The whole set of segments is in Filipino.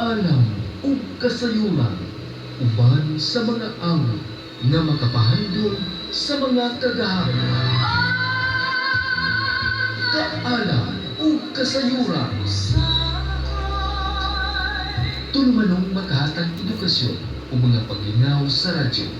kaalam ug kasayuran uban sa mga awit nga makapahandom sa mga kagahaman. Kaalam ug kasayuran tulmanong makahatag edukasyon o mga paglingaw sa radyo.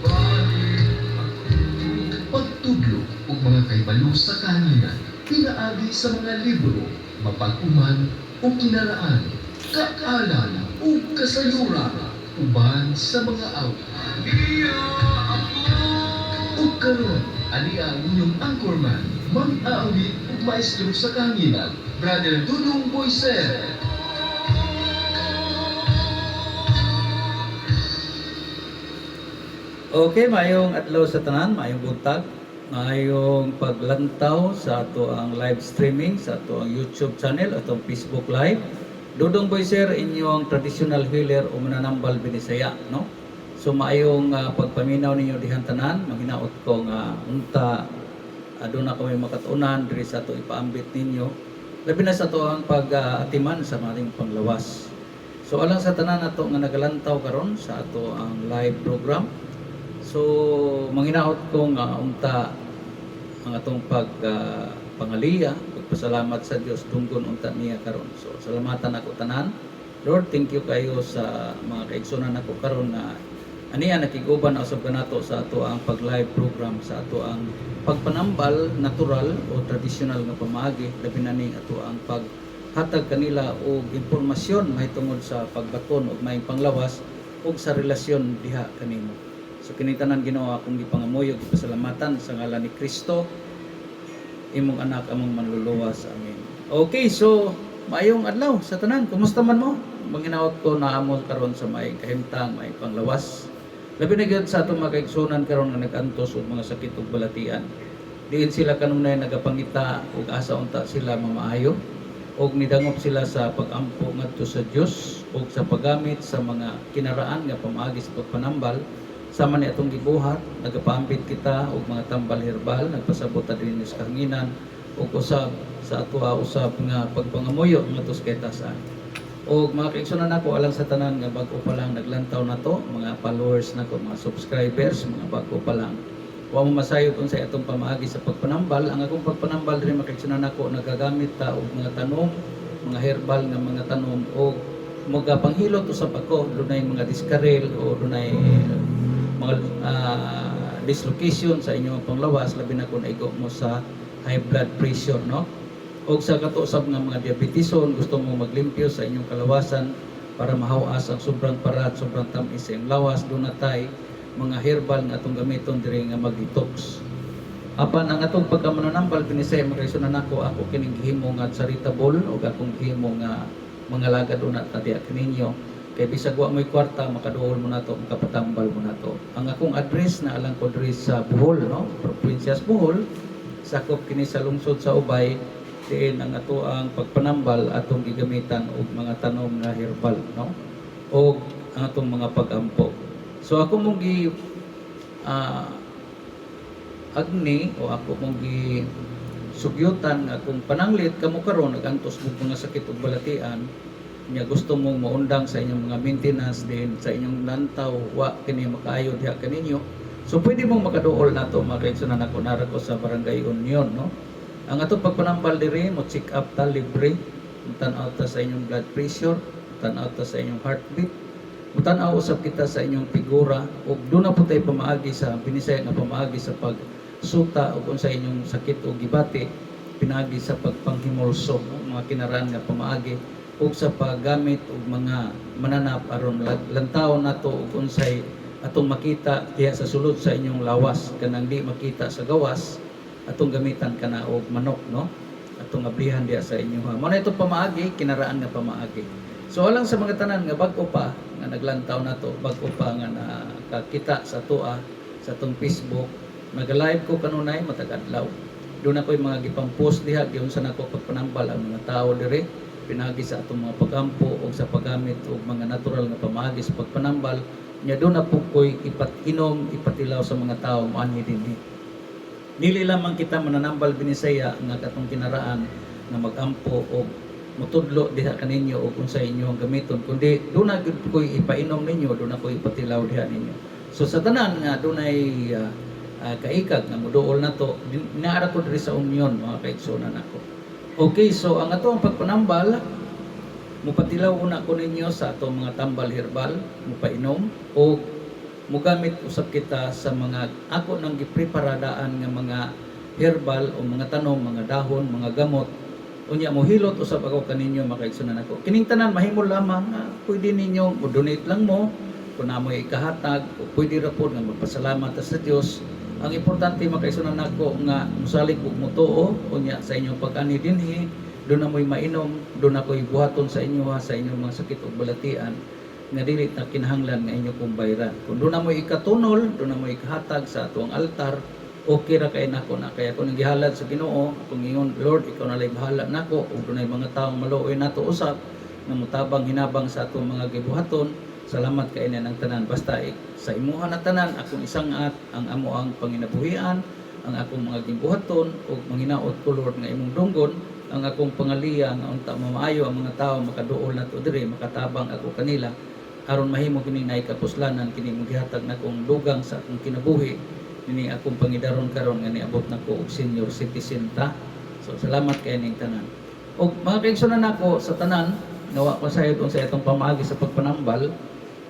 Pagtudlo o mga kahibalo sa kahanginan, pinaagi sa mga libro, mapag-uman o kinaraan, kaalam o kasayuran, uban sa mga awit. O karon, ani ang inyong anchorman, mag-aawit o maestro sa kahanginan, Brother Dudong Boyser. Okay, mayong adlaw sa tanan, mayong buntag, mayong paglantaw sa ato ang live streaming sa ato ang YouTube channel, atong Facebook Live. Dudong Boyser, inyong traditional healer o mananambal Binisaya, no? So mayong pagpaminaw ninyo dihan tanan, manghinaot ko nga unta aduna na kami makatunan diri sa ato ipaambit ninyo. Labi na sa ato ang pag-atiman sa mating panglawas. So alang sa tanan nato nga nagalantaw karon sa ato ang live program. So, manghinaot ko nga unta ang atong pangaliya, pagpasalamat sa Dios tunggon unta niya karon. So, salamatan ako tanan. Lord, thank you kayo sa mga kaigsunan ako karon na aniya nakiguban usab kanato sa ato ang pag-live program sa ato ang pagpanambal natural o traditional nga pamaagi labi na ning ato ang paghatag kanila og impormasyon mahitungod sa pagbaton ug maayong panglawas ug sa relasyon diha kanimo. So kinitanan Ginoo akong gipangamuyo gipasalamatan sa ngalan ni Kristo imong anak among manluluwas. Amen. Okay, so maayong adlaw sa tanan. Kumusta man mo? Manghinaot ko na amo karon sa maayong kahimtang, maayong panglawas. Labi na gyud sa atong mga kaigsunan karon nga nag-antos og mga sakit ug balatian. Diin sila kanunay nagapangita ug asa unta sila mamaayo ug nidangop sila sa pag-ampo ngadto sa Dios ug sa paggamit sa mga kinaraan nga pamaagi sa pagpanambal. Sama ni atong gibuhat, nagapaambit kita og mga tambal herbal, nagpasabot ta dinhi sa kahanginan ug usab sa ato usab nga pagpangamuyo ngadto sa kaytasan. Og mga kaigsunan nako alang sa tanan nga bag-o pa lang naglantaw nato, mga followers nako, mga subscribers, mga bag-o pa lang. Wa mo masayod unsay atong pamaagi sa pagpanambal. Ang akong pagpanambal diri mga kaigsunan nako nagagamit ta og mga tanom, mga herbal nga mga tanom og mga panghilot usab ako, dunay mga diskarel o dunay mga dislocation sa inyong panglawas labi na kung naigo mo sa high blood pressure, no? O sa katusab nga mga diabetison, gusto mo maglimpyo sa inyong kalawasan para mahawas ang sobrang parat, sobrang tamis sa inyong lawas, doon na tayo mga herbal nga atong gamiton diri nga mag-detox. Apan ang atong pagkamananambal Binisaya mga kaigsunan nako, ako kining gihimo nga charitable o akong gihimo nga mga lagad una tadiya kaninyo. Kaya bisag wa mo'y kwarta, makaduol mo na to, makapatambal mo na to. Ang akong address na alang ko diri sa Bohol, no? Provinsias Bohol, sakop kini sa lungsod sa Ubay, diin ang ato ang pagpanambal atong gigamitan og mga tanom nga herbal, no? O ang atong mga pag-ampo. So ako mong agni o ako mong sugyutan akong pananglit kamo karon nagantos og mga sakit ug balatian. Nya gusto mong maundang sa inyong mga maintenance din sa inyong lantaw wa kini makaayo diha kaninyo, so pwede mong makaduol nato mga kaigsunan ako nara ko sa Barangay Union, no? Ang atong pagpanambal diri mo check up ta libre, tan-aw ta sa inyong blood pressure, tan-aw ta sa inyong heartbeat, tan-aw usab kita sa inyong figura ug doon na po tayo pamaagi sa Binisaya nga pamaagi sa pagsuta ug sa inyong sakit o gibati pinaagi sa pagpanghimulso, no? Mga kinaraan nga pamaagi ug sa paggamit og mga mananap aron lantaw nato ug unsay atong makita diha sa sulod sa inyong lawas kanang di makita sa gawas atong gamitan kana og manok, no? Atong ablihan diha sa inyo. Mao na itong pamaagi, kinaraan nga pamaagi. So alang sa mga tanan nga bag-o pa nga naglantaw nato, bag-o pa nga nakakita sa tua sa atong Facebook, nag-live ko kanunay matag adlaw. Doon ako'y mga gipang-post diha giunsa nako pagpanambal ang mga tao diri pinagi sa atong mga pagampo o sa paggamit o mga natural nga pamaagi sa pagpanambal nya doon na po ko'y ipatinom, ipatilaw sa mga tao maanhi dinhi. Dili lamang kita mananambal Binisaya nga katong kinaraan nga magampo o mutudlo diha kaninyo o kung sa inyong gamiton, kundi doon na gyud ko'y ipainom ninyo, doon na ko'y ipatilaw diha ninyo. So sa tanan nga doon ay kaikag nga muduol na to, inaara ko diri sa union mga kaigsunan ako. Okay, so ang ato ang pagpanambal, mupatilaw una ko ninyo sa ato mga tambal herbal, mupainom o mugamit usab kita sa mga ako nang gipreparadaan nga mga herbal o mga tanom, mga dahon, mga gamot. Unya mo hilot usab ako kaninyo makaigsunan ako. Kining tanan mahimo lamang pwede ninyo mo donate lang mo kung namo ikahatag o pwede ra pod nga magpasalamat sa Dios. Ang importante makaigsunan nako nga musalig og mutuo unya sa inyong pag-ani dinhi, doon na mo'y mainom, doon na ko'y buhaton sa inyo sa inyong mga sakit o balatian nga dili na kinahanglan nga inyo kong bayran. Kung doon na mo'y ikatunol, doon na mo'y ikahatag sa atong altar, okay ra kay nako na kaya kung gihalad sa Ginoo kung ingon Lord ikaw na lay bahala nako ug dunay mga taong maluoy nato usab nga mutabang hinabang sa atong mga gibuhaton, salamat kay ng tanan basta sa imuha na tanan akong isangat ang amo ang panginabuhian, ang akong mga gibuhaton ug manghinaot ko Lord nga imong dunggon ang akong pangaliya nga unta mamaayo ang mga tawo makaduol nato diri makatabang ako kanila aron mahimo kini nay kapuslanan kini gihatag nakong dugang sa akong kinabuhi ini akong pangidaron karon nga niabot nako og senior citizen ta. So salamat kay ning tanan. Og mga kaigsunan nako sa tanan nawa ko sayod sa itong pamaagi sa pagpanambal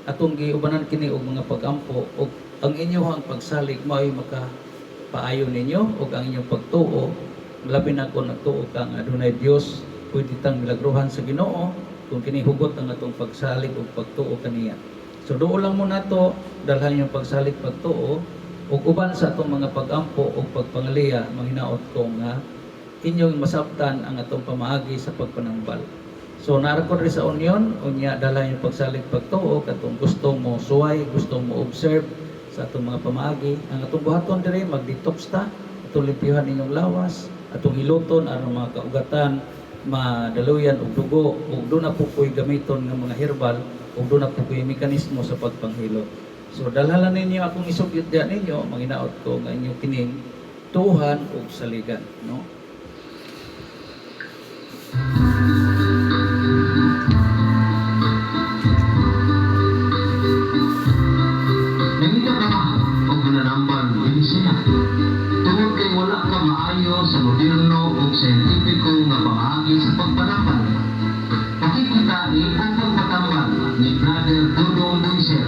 atong giubanan kini og mga pagampo og ang inyong pagsalig mao'y makapaayo ninyo og ang inyong pagtuo labi na kung nagtuo ka nga adunay Dios pwede tang milagruhan sa Ginoo kung kini hugot ang atong pagsalig og pagtuo kaniya. So duol lang mo nato dalhan yung pagsalig pagtuo ug uban sa atong mga pagampo ug pagpangaliya manghinaot ko nga inyong masabtan ang atong pamaagi sa pagpanambal. So narakod rin sa union unya dalhan yung pagsalig pagtuo katong gusto mo suway, gusto mo observe sa atong mga pamaagi. Ang atong buhaton diri mag-detox ta, atong limpyuhan inyong lawas, atong hiluton aron mga kaugatan madaluyan og dugo ug doon na po ko'y gamiton ng mga herbal ug doon na po ko'y mekanismo sa pagpanghilot. So dalhalan ninyo akong isugyot diyan ninyo manginaot ko nga inyong kining tuhan ug saligan, no? Nangita ka o mananambal din siya. Tungod kay wala ka maayo sa moderno o scientifico nga pamaagi sa pagpanambal. Pakikita ni ang pagpatambal ni Brother Dudong Buiser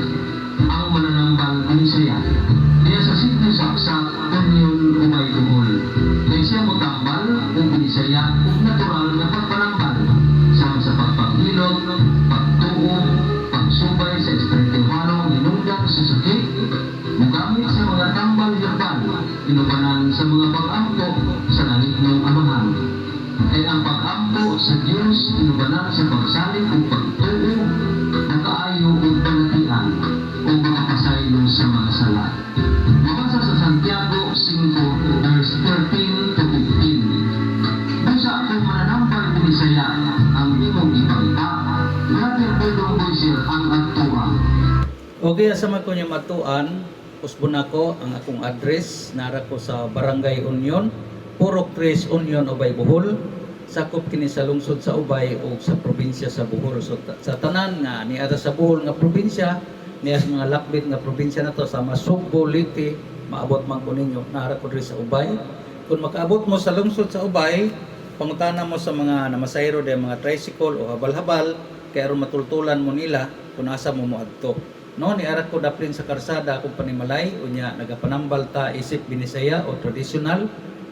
ang mananambal din siya. Diya sa sitio saksak Union Umay Duhol. Kaya siya mo tambal o binisaya o natural na pagpanambal sama sa pagpanghilog, pagtuo, pagsubay sa espirituhanong inunggang sa sakit, mugamit sa mga tambal herbal, inubanan sa mga pag-ampo sa langit ng amahan. Ay ang pag-ampo sa Diyos, inubanan sa pagsalig o pagtuo, nakaayo o balatian, o makapasaylo sa mga sala. Mabasa sa Santiago 5, verse 13 to 15. Busa ako mananambal binisaya, ang imong ipagpa, Brother Dudong Buiser ang agtuwa. Okay, asama ko niya matuan, usbon ako ang akong address, nara ko sa Barangay Union, Purok 3 Union, Ubay, Bohol. Sakop kini sa lungsod sa Ubay o sa probinsya sa Bohol. So sa tanan nga niara sa Bohol nga probinsya, niya sa mga lakbit nga probinsya na to sa Masugbo, Liti, maabot man ko ninyo, nara ko rin sa Ubay. Kung makaabot mo sa lungsod sa Ubay, pangutana mo sa mga namasayro de mga tricycle o habal-habal, kaya aron matultulan mo nila kung asa mo moadto. No, ni ara ko daplin sa karsada akong panimalay unya nagapanambal ta isip binisaya o traditional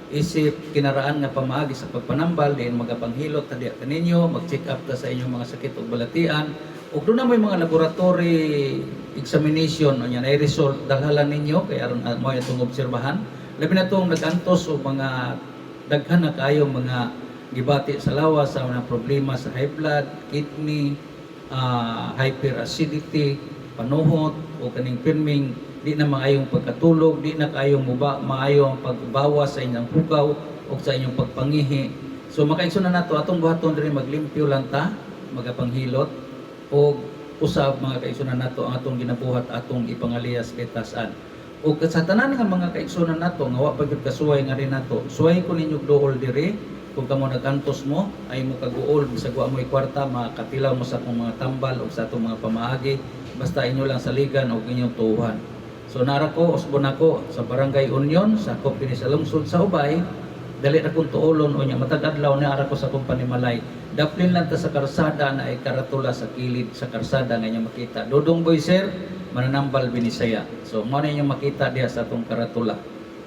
isip kinaraan nga pamaagi sa pagpanambal diin magapanghilot ta diha kaninyo mag-check up ta sa inyong mga sakit ug balatian ug doon na may mga laboratory examination unya na result dalhalan ninyo kay aron mo atong obserbahan labi na tong nagantos o mga daghan na kayo mga gibati sa lawas sa mga problema sa high blood, kidney, hyperacidity, panuhot o kaning pirming di na maayong pagkatulog, di na kayong maayong pagbawas sa inyong hugaw o sa inyong pagpangihi. So makaigso na nato atong buhaton diri maglimpyo lang ta, magapanghilot o usab mga kaigsunan nato ang atong ginabuhat atong ipangaliyas kay tasan. O sa tanan nga mga kaigsunan nato nga wa pa gyud kasuway nga rin nato, suway ko ninyo dool diri kung kamo nagkantos mo ay mo kaguol sa guwa mo'y kwarta makatilaw mo sa akong mga tambal o sa atong mga pamaagi basta inyo lang saligan o inyong tuhan. So nara ko usbon ako sa Barangay Union sa akong kini sa lungsod sa Ubay. Dali na kong tuolon o niya matag adlaw na ara ko sa akong panimalay. Daplin lang ta sa karsada na ay karatula sa kilid sa karsada nga niya makita. Dudong boy sir, Mananambal Binisaya. So mo na inyong makita diha sa atong karatula.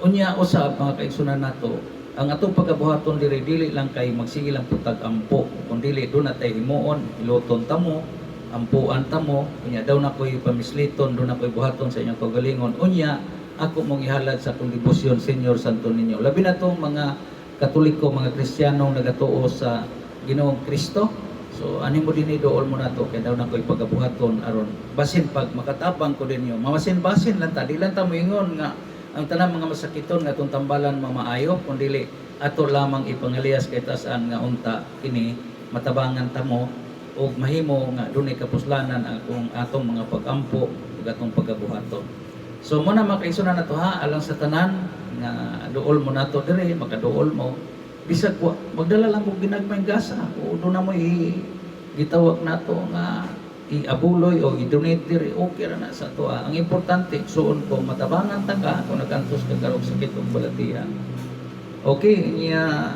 Unya usab mga kaigsunan nato, ang atong pagkabuhaton dili lang kay magsige lang putag ampo, kundi do na tay himuon, iluton tamo, ampuan tamo, unya daw na ko'y pamisliton, do na ko'y buhaton sa inyong kagalingon. Unya ako mong ihalad sa akong debosyon, Senyor Santo Niño. Labi na tong mga Katoliko, mga Kristiyanong nagatuo sa Ginoong Kristo. So ani mo dinhi dool mo nato kay daw na ko'y pagabuhaton aron basin pag makatapang ko dinyo. Mamasin-basin lang ta, di lang ta moingon nga ang tanang mga masakiton nga itong tambalan mamaayo, kundi ato lamang ipangalias kay tasaan nga unta kini matabangan tamo o mahimo nga dunay kapuslanan ang atong mga pagampo ug atong pagabuhaton. So mo na makaigsunan nato ha alang sa tanan nga duol mo nato dire makaduol mo bisag magdala lang og ginagmayng gasa o do na mo gitawag nato nga iabuloy o i-donate diri okay ra na sa to. Ang importante suon ko matabangan ta ka kung nagantos ka karog sakit ug balatiya. Okay niya